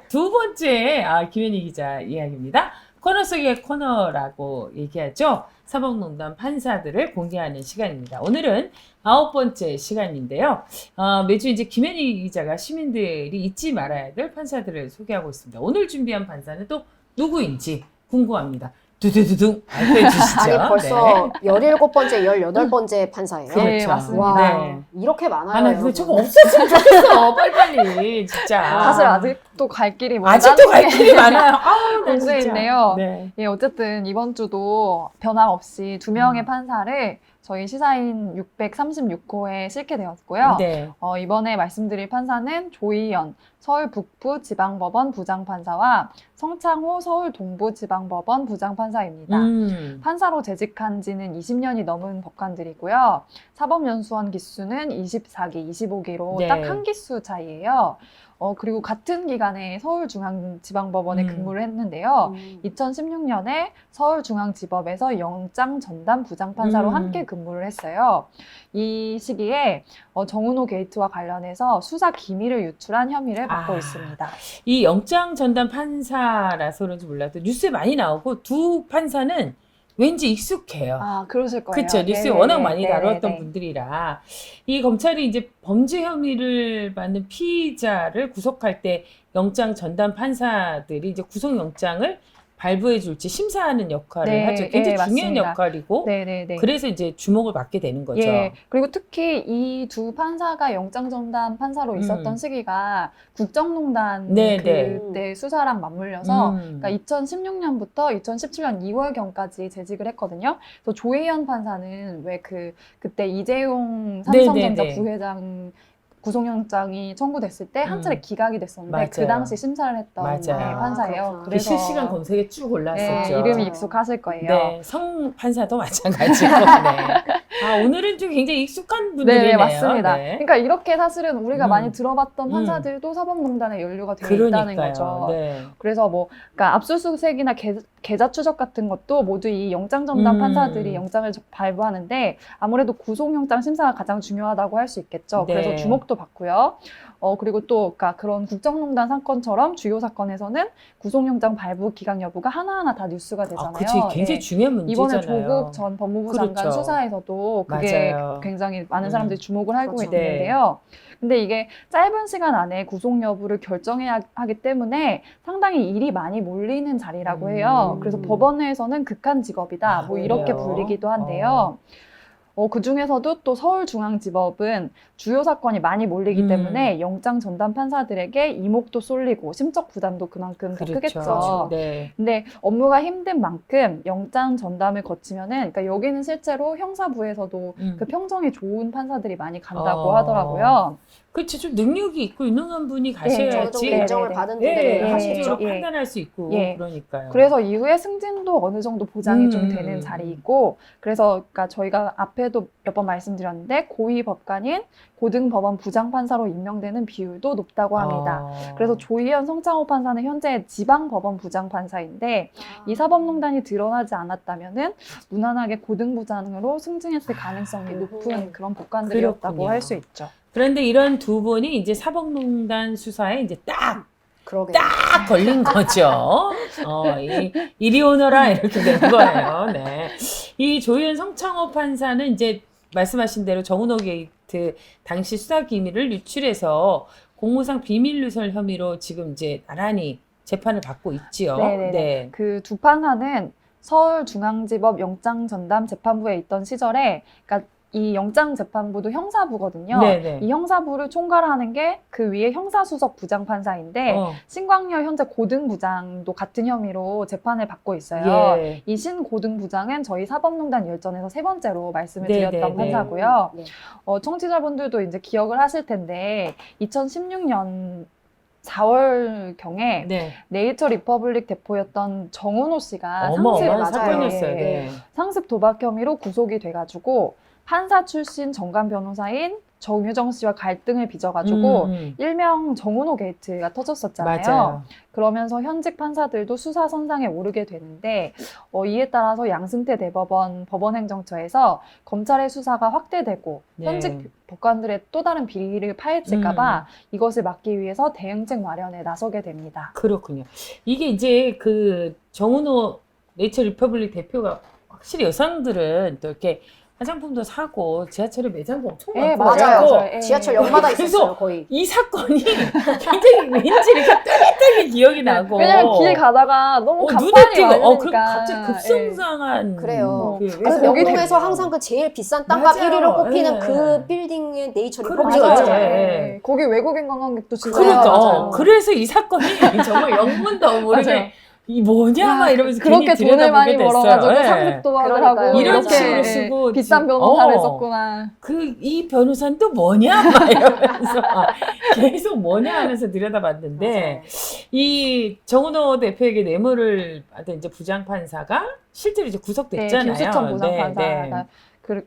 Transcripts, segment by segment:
두 번째 김현희 기자 이야기입니다. 코너 속의 코너라고 얘기하죠. 사법농단 판사들을 공개하는 시간입니다. 오늘은 9번째 시간인데요. 매주 이제 김현희 기자가 시민들이 잊지 말아야 될 판사들을 소개하고 있습니다. 오늘 준비한 판사는 또 누구인지 궁금합니다. 두두두둥 발표해 주시죠. 아니 벌써 17번째, 18번째 판사예요. 그렇죠. 네, 맞습니다. 와, 네. 이렇게 많아요. 나 여러분. 그거 저거 없었으면 좋겠어. 빨리빨리. 진짜. 사실 아직도 갈 길이 아직도 갈 길이 많아요. 나 진짜. 문제인데요. 네. 예, 어쨌든 이번 주도 변함없이 두 명의 판사를 저희 시사인 636호에 실게 되었고요. 네. 이번에 말씀드릴 판사는 조희연 서울 북부 지방법원 부장판사와 성창호 서울 동부 지방법원 부장판사입니다. 판사로 재직한 지는 20년이 넘은 법관들이고요. 사법연수원 기수는 24기, 25기로 네. 딱 한 기수 차이예요. 그리고 같은 기간에 서울중앙지방법원에 근무를 했는데요. 2016년에 서울중앙지법에서 영장 전담 부장판사로 함께 근무를 했어요. 이 시기에 정은호 게이트와 관련해서 수사 기밀을 유출한 혐의를 받고 있습니다. 이 영장 전담 판사라서 그런지 몰라도 뉴스에 많이 나오고 두 판사는 왠지 익숙해요. 그러실 거예요. 그렇죠. 뉴스에 네네네. 워낙 많이 네네네. 다뤘던 분들이라 이 검찰이 이제 범죄 혐의를 받는 피의자를 구속할 때 영장 전담 판사들이 이제 구속영장을 발부해 줄지 심사하는 역할을 네, 하죠. 굉장히 네, 중요한 맞습니다. 역할이고 네네네. 그래서 이제 주목을 받게 되는 거죠. 예, 그리고 특히 이 두 판사가 영장 전담 판사로 있었던 시기가 국정농단 네, 그때 수사랑 맞물려서 음. 그러니까 2016년부터 2017년 2월경까지 재직을 했거든요. 그래서 조혜연 판사는 왜 그때 이재용 삼성전자 네, 네, 네. 부회장 구속영장이 청구됐을 때 한 차례 기각이 됐었는데 맞아요. 그 당시 심사를 했던 맞아요. 네, 판사예요. 그렇구나. 그 실시간 검색에 쭉 올랐었죠. 네, 이름이 익숙하실 거예요. 네, 성 판사도 마찬가지고. 네. 오늘은 좀 굉장히 익숙한 분들이네요. 네, 맞습니다. 네. 그러니까 이렇게 사실은 우리가 많이 들어봤던 음. 판사들도 사법농단에 연루가 되어 있다는 거죠. 네. 그래서 그러니까 압수수색이나 계좌 추적 같은 것도 모두 이 영장 전담 판사들이 영장을 발부하는데 아무래도 구속영장 심사가 가장 중요하다고 할 수 있겠죠. 네. 그래서 주목도 받고요. 그리고 또 그러니까 그런 국정농단 사건처럼 주요 사건에서는 구속영장 발부 기각 여부가 하나하나 다 뉴스가 되잖아요. 그치, 굉장히 예. 중요한 문제잖아요. 이번에 조국 전 법무부 장관 그렇죠. 수사에서도 그게 맞아요. 굉장히 많은 사람들이 주목을 하고 그렇죠. 있는데요. 근데 이게 짧은 시간 안에 구속 여부를 결정해야 하기 때문에 상당히 일이 많이 몰리는 자리라고 해요. 그래서 법원 내에서는 극한 직업이다. 뭐 이렇게 그래요? 불리기도 한데요. 그 중에서도 또 서울중앙지법은 주요 사건이 많이 몰리기 때문에 영장 전담 판사들에게 이목도 쏠리고 심적 부담도 그만큼 더 크겠죠. 네. 근데 업무가 힘든 만큼 영장 전담을 거치면은, 그러니까 여기는 실제로 형사부에서도 그 평정이 좋은 판사들이 많이 간다고 하더라고요. 그렇죠. 좀 능력이 있고 유능한 분이 어느 정도 가셔야지. 인정을 받은 분들은 하시죠. 합리적으로 판단할 수 있고 그러니까요. 그래서 이후에 승진도 어느 정도 보장이 좀 되는 자리이고, 그래서 그러니까 저희가 앞에도 몇 번 말씀드렸는데 고위 법관인 고등법원 부장판사로 임명되는 비율도 높다고 합니다. 그래서 조희연 성창호 판사는 현재 지방법원 부장판사인데 이 사법농단이 드러나지 않았다면은 무난하게 고등부장으로 승진했을 가능성이 높은 그런 법관들이었다고 할 수 있죠. 그런데 이런 두 분이 이제 사법농단 수사에 이제 딱 걸린 거죠. 이리 오너라 이렇게 된 거예요. 네. 이 조희연 성창호 판사는 이제 말씀하신 대로 정은호 게이트 당시 수사 기밀을 유출해서 공무상 비밀 누설 혐의로 지금 이제 나란히 재판을 받고 있지요. 네. 그 두 판사는 서울중앙지법 영장전담재판부에 있던 시절에, 그러니까 이 영장재판부도 형사부거든요. 네네. 이 형사부를 총괄하는 게 그 위에 형사수석 부장판사인데 신광열 현재 고등부장도 같은 혐의로 재판을 받고 있어요. 예. 이 신고등부장은 저희 사법농단 열전에서 3번째로 말씀을 드렸던 네네네. 판사고요. 청취자분들도 이제 기억을 하실 텐데 2016년 4월경에 네이처 리퍼블릭 대표였던 정은호 씨가 상습 도박 혐의로 구속이 돼가지고 판사 출신 정관 변호사인 정유정 씨와 갈등을 빚어가지고 일명 정은호 게이트가 터졌었잖아요. 맞아요. 그러면서 현직 판사들도 수사 선상에 오르게 되는데 이에 따라서 양승태 대법원 법원행정처에서 검찰의 수사가 확대되고 네. 현직 법관들의 또 다른 비리를 파헤칠까봐 이것을 막기 위해서 대응책 마련에 나서게 됩니다. 그렇군요. 이게 이제 그 정은호 네이처 리퍼블릭 대표가 확실히 여성들은 또 이렇게 화장품도 사고 지하철에 매장도 엄청 예, 많고 맞아요. 그래갖고 예. 지하철 역마다 그래서 있었어요, 거의. 이 사건이 굉장히 왠지 이렇게 뚜렷하게 기억이 나고 왜냐면 길 가다가 너무 눈에 간판이 띄고 많으니까. 갑자기 급성장한 그래요. 그 그 그래서 회사. 여기 명동에서 항상 그 제일 비싼 땅값 맞아요. 1위로 꼽히는 예. 그 빌딩의 네이처 그래, 리퍼블릭 맞아요. 있잖아요. 예. 거기 외국인 관광객도 진짜 그러니까 많아요. 그래서 이 사건이 정말 영문도 모르게 맞아요. 이 뭐냐 막 이러면서 그렇게 괜히 돈을 많이 들여다보게 벌어가지고 됐어요. 예. 상습 도박을 그러니까요. 하고 이런 이렇게 식으로 쓰고 비싼 지금, 변호사를 썼구나. 이 변호사는 또 뭐냐 막 이러면서 계속 뭐냐 하면서 들여다봤는데 맞아요. 이 정은호 대표에게 뇌물을 받은 이제 부장판사가 실제로 이제 구속됐잖아요. 김수천 부장판사가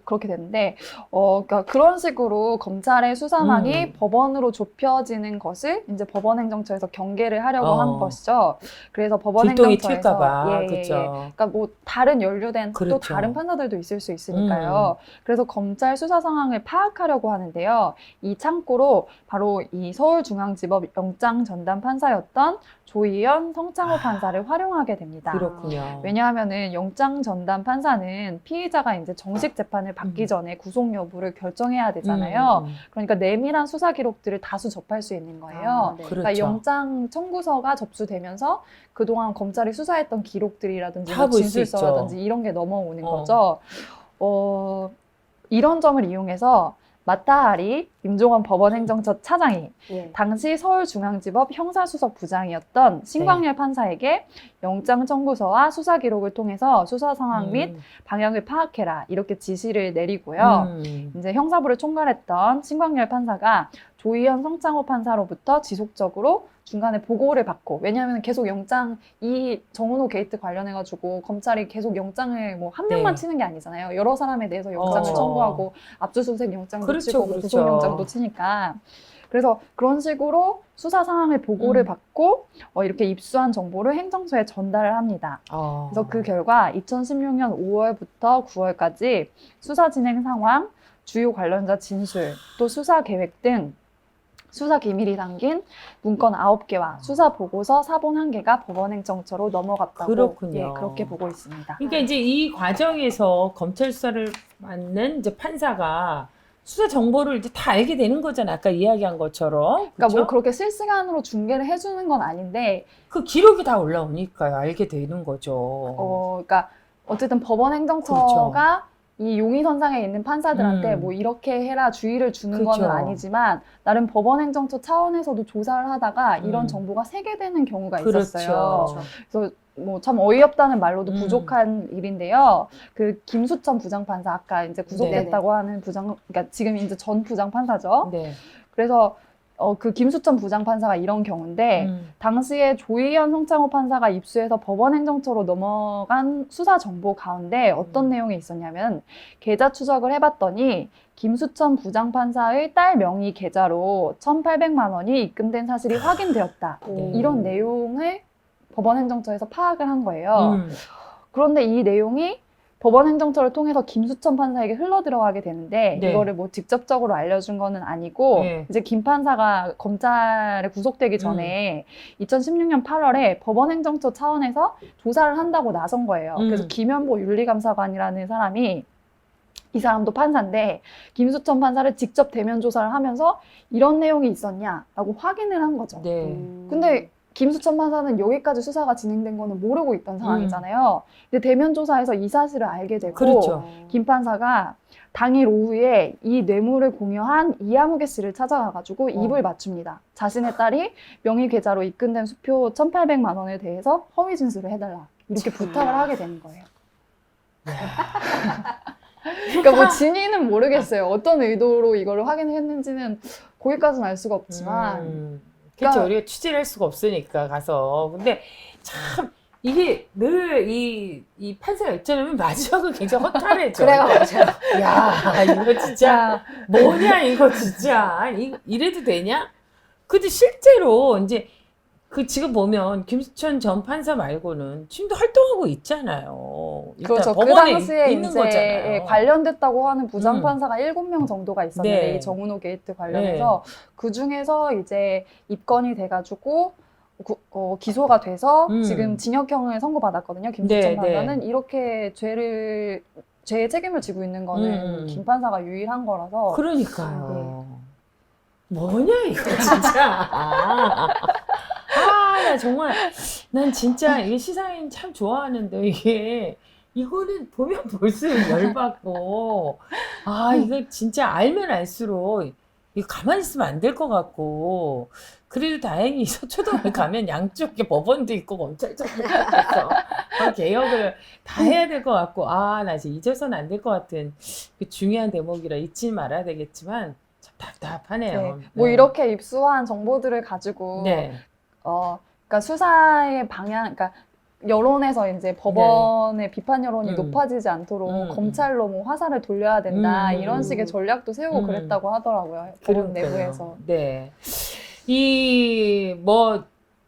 그렇게 됐는데, 그러니까 그런 식으로 검찰의 수사망이 법원으로 좁혀지는 것을 이제 법원행정처에서 경계를 하려고 한 것이죠. 그래서 뒷동이 법원행정처에서 튈까봐 그렇죠. 그러니까 뭐 다른 연루된 그렇죠. 또 다른 판사들도 있을 수 있으니까요. 그래서 검찰 수사 상황을 파악하려고 하는데요. 이 창구로 바로 이 서울중앙지법 영장 전담 판사였던 조희연, 성창호 판사를 활용하게 됩니다. 그렇군요. 왜냐하면은 영장 전담 판사는 피의자가 이제 정식 재판을 받기 전에 구속 여부를 결정해야 되잖아요. 그러니까 내밀한 수사 기록들을 다수 접할 수 있는 거예요. 아, 네. 그렇죠. 그러니까 영장 청구서가 접수되면서 그동안 검찰이 수사했던 기록들이라든지 다 뭐 볼 수 진술서라든지 있죠. 이런 게 넘어오는 거죠. 이런 점을 이용해서 마타하리 임종원 법원행정처 차장이 예. 당시 서울중앙지법 형사수석 부장이었던 신광열 판사에게 영장 청구서와 수사 기록을 통해서 수사 상황 및 방향을 파악해라 이렇게 지시를 내리고요. 이제 형사부를 총괄했던 신광열 판사가 조희연, 성창호 판사로부터 지속적으로 중간에 보고를 받고, 왜냐하면 계속 영장, 이 정은호 게이트 관련해가지고 검찰이 계속 영장을 뭐 한 명만 네. 치는 게 아니잖아요. 여러 사람에 대해서 영장을 어. 청구하고 압수수색 영장도 그렇죠, 치고 그렇죠. 구속영장도 치니까. 그래서 그런 식으로 수사 상황을 보고를 받고 이렇게 입수한 정보를 행정처에 전달을 합니다. 그래서 그 결과 2016년 5월부터 9월까지 수사 진행 상황, 주요 관련자 진술, 또 수사 계획 등 수사 기밀이 담긴 문건 9개와 수사 보고서 사본 1개가 법원행정처로 넘어갔다고 그렇군요. 그렇게 보고 있습니다. 그러니까 이제 이 과정에서 검찰 수사를 맡는 이제 판사가 수사 정보를 이제 다 알게 되는 거잖아. 아까 이야기한 것처럼. 그러니까 그쵸? 뭐 그렇게 실시간으로 중계를 해주는 건 아닌데, 그 기록이 다 올라오니까요. 알게 되는 거죠. 그러니까 어쨌든 법원행정처가 이 용의선상에 있는 판사들한테 뭐 이렇게 해라 주의를 주는 그렇죠. 건 아니지만 나름 법원행정처 차원에서도 조사를 하다가 이런 정보가 세계되는 경우가 있었어요. 그렇죠. 그래서 뭐 참 어이없다는 말로도 음. 부족한 일인데요. 그 김수천 부장판사 아까 이제 구속됐다고 하는 그러니까 지금 이제 전 부장판사죠. 네. 그래서 그 김수천 부장판사가 이런 경우인데 당시에 조희연, 성창호 판사가 입수해서 법원행정처로 넘어간 수사 정보 가운데 어떤 내용이 있었냐면, 계좌 추적을 해봤더니 김수천 부장판사의 딸 명의 계좌로 1,800만 원이 입금된 사실이 확인되었다. 네. 이런 내용을 법원행정처에서 파악을 한 거예요. 그런데 이 내용이 법원행정처를 통해서 김수천 판사에게 흘러들어가게 되는데 네. 이거를 뭐 직접적으로 알려준 거는 아니고 네. 이제 김 판사가 검찰에 구속되기 전에 2016년 8월에 법원행정처 차원에서 조사를 한다고 나선 거예요. 그래서 김현보 윤리감사관이라는 사람이, 이 사람도 판사인데 김수천 판사를 직접 대면 조사를 하면서 이런 내용이 있었냐라고 확인을 한 거죠. 네. 근데 김수천 판사는 여기까지 수사가 진행된 거는 모르고 있던 상황이잖아요. 근데 대면 조사에서 이 사실을 알게 되고, 그렇죠. 김 판사가 당일 오후에 이 뇌물을 공여한 이하무개 씨를 찾아가가지고 입을 맞춥니다. 자신의 딸이 명의 계좌로 입금된 수표 1,800만 원에 대해서 허위 진술을 해달라. 이렇게 부탁을 하게 되는 거예요. 그러니까 뭐 진위는 모르겠어요. 어떤 의도로 이거를 확인했는지는 거기까지는 알 수가 없지만. 그렇죠. 그러니까- 우리가 취재를 할 수가 없으니까 가서. 근데 참 이게 늘 이 판사 열전하면 마지막은 굉장히 허탈해져. 그래요, 맞아요. 야, 이거 진짜 뭐냐 이거 진짜 이래도 되냐? 근데 실제로 이제 그 지금 보면 김수천 전 판사 말고는 지금도 활동하고 있잖아요. 일단 그렇죠. 그 법원에 당시에 있는 이제 거잖아요. 관련됐다고 하는 부장판사가 7명 정도가 있었는데 네. 이 정은호 게이트 관련해서 그 중에서 이제 입건이 돼가지고 기소가 돼서 지금 징역형을 선고받았거든요. 김수천 네, 판사는 네. 이렇게 죄의 책임을 지고 있는 거는 김 판사가 유일한 거라서 그러니까요. 뭐냐 이거 진짜. 나 정말 난 진짜 이 시사인 참 좋아하는데 이거는 보면 볼수록 열받고 이거 진짜 알면 알수록 이거 가만히 있으면 안 될 것 같고 그래도 다행히 서초동에 가면 양쪽에 법원도 있고 검찰청도 있어서 개혁을 다 해야 될 것 같고 나 진짜 잊어서는 안 될 것 같은 그 중요한 대목이라 잊지 말아야 되겠지만 참 답답하네요. 네. 뭐 이렇게 입수한 정보들을 가지고 네. 그러니까 수사의 방향, 그러니까 여론에서 이제 법원의 비판 여론이 높아지지 않도록 검찰로 뭐 화살을 돌려야 된다 이런 식의 전략도 세우고 그랬다고 하더라고요. 법원 내부에서. 네. 이 뭐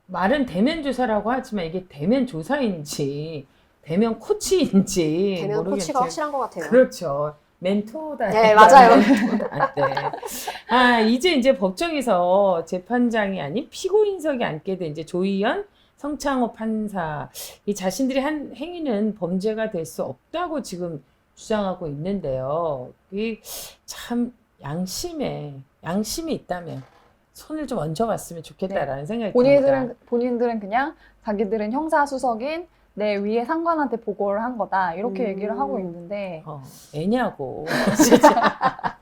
말은 대면 조사라고 하지만 이게 대면 조사인지 대면 코치인지 대면 모르겠지만 코치가 확실한 것 같아요. 그렇죠. 멘토다. 네, 맞아요. 멘토다. 네. 이제 법정에서 재판장이 아닌 피고인석에 앉게 된 이제 조희연, 성창호 판사 이 자신들이 한 행위는 범죄가 될 수 없다고 지금 주장하고 있는데요. 이 참 양심이 있다면 손을 좀 얹어봤으면 좋겠다라는 생각이 듭니다. 본인들은 그냥 자기들은 형사수석인 내 위에 상관한테 보고를 한 거다 이렇게 얘기를 하고 있는데 애냐고 진짜.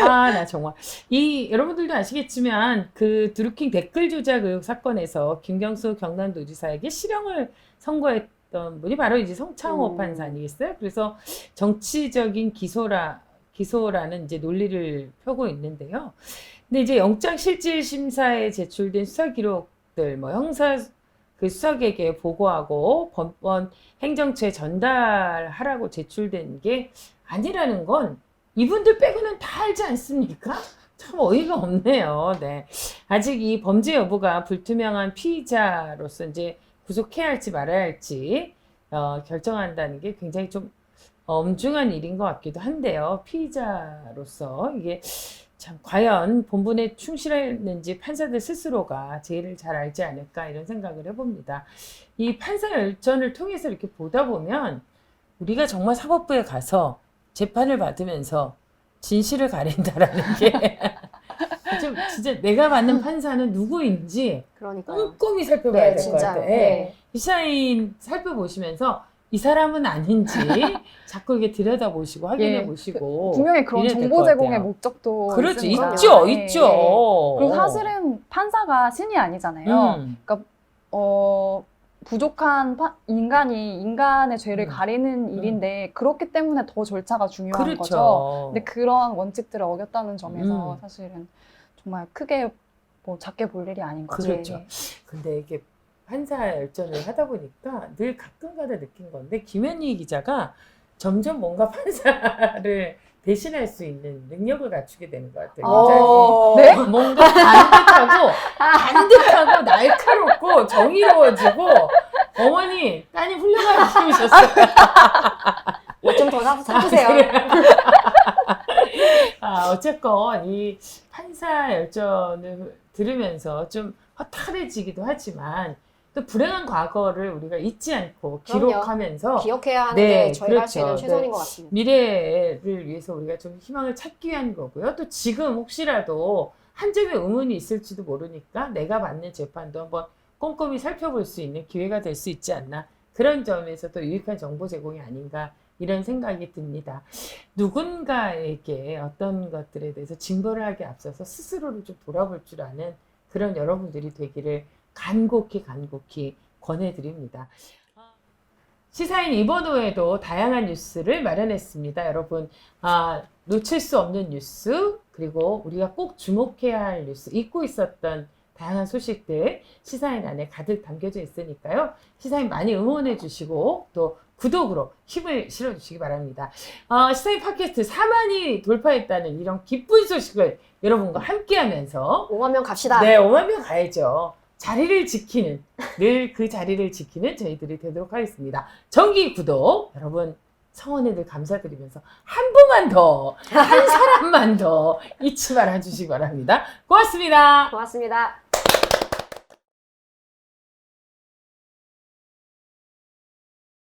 나 정말 여러분들도 아시겠지만 그 드루킹 댓글 조작 의혹 사건에서 김경수 경남도지사에게 실형을 선고했던 분이 바로 이제 성창호 판사 아니겠어요? 그래서 정치적인 기소라는 이제 논리를 펴고 있는데요. 근데 이제 영장실질심사에 제출된 수사 기록들, 뭐 형사 그 수석에게 보고하고 법원 행정처에 전달하라고 제출된 게 아니라는 건 이분들 빼고는 다 알지 않습니까? 참 어이가 없네요. 네. 아직 이 범죄 여부가 불투명한 피의자로서 이제 구속해야 할지 말아야 할지 결정한다는 게 굉장히 좀 엄중한 일인 것 같기도 한데요. 피의자로서 이게 참 과연 본분에 충실했는지 판사들 스스로가 제일 잘 알지 않을까 이런 생각을 해봅니다. 이 판사 열전을 통해서 이렇게 보다 보면 우리가 정말 사법부에 가서 재판을 받으면서 진실을 가린다라는 게 좀 진짜 내가 받는 판사는 누구인지 꼼꼼히 살펴봐야 될 것 같아요. 네. 시사인 살펴보시면서 이 사람은 아닌지 자꾸 이게 들여다보시고 확인해 보시고 분명히 그런 정보 제공의 목적도 그렇죠. 있습니다. 있죠. 그리고 사실은 판사가 신이 아니잖아요. 그러니까 부족한 인간의 죄를 가리는 일인데 그렇기 때문에 더 절차가 중요한 거죠. 근데 그런 원칙들을 어겼다는 점에서 사실은 정말 크게 뭐 작게 볼 일이 아닌 거죠. 그렇죠. 근데 이게 판사 열전을 하다 보니까 늘 가끔가다 느낀 건데 김현희 기자가 점점 뭔가 판사를 대신할 수 있는 능력을 갖추게 되는 것 같아요. 네? 뭔가 반듯하고 날카롭고 정의로워지고 어머니 따님 훌륭하게 키우셨어요. 좀 더 사주세요. 어쨌건 이 판사 열전을 들으면서 좀 허탈해지기도 하지만 또 불행한 과거를 우리가 잊지 않고 기록하면서 기억해야 하는 게 저희가 할 수 있는 최선인 것 같습니다. 미래를 위해서 우리가 좀 희망을 찾기 위한 거고요. 또 지금 혹시라도 한 점의 의문이 있을지도 모르니까 내가 받는 재판도 한번 꼼꼼히 살펴볼 수 있는 기회가 될 수 있지 않나. 그런 점에서 또 유익한 정보 제공이 아닌가 이런 생각이 듭니다. 누군가에게 어떤 것들에 대해서 징벌을 하기 앞서서 스스로를 좀 돌아볼 줄 아는 그런 여러분들이 되기를 간곡히 권해드립니다. 시사인 이번 호에도 다양한 뉴스를 마련했습니다. 여러분 놓칠 수 없는 뉴스 그리고 우리가 꼭 주목해야 할 뉴스 잊고 있었던 다양한 소식들 시사인 안에 가득 담겨져 있으니까요. 시사인 많이 응원해 주시고 또 구독으로 힘을 실어주시기 바랍니다. 시사인 팟캐스트 4만이 돌파했다는 이런 기쁜 소식을 여러분과 함께하면서 5만 명 갑시다. 네, 5만 명 가야죠. 자리를 지키는, 늘 그 자리를 지키는 저희들이 되도록 하겠습니다. 정기 구독 여러분 성원에들 감사드리면서 한 분만 더, 한 사람만 더 잊지 말아주시기 바랍니다. 고맙습니다. 고맙습니다.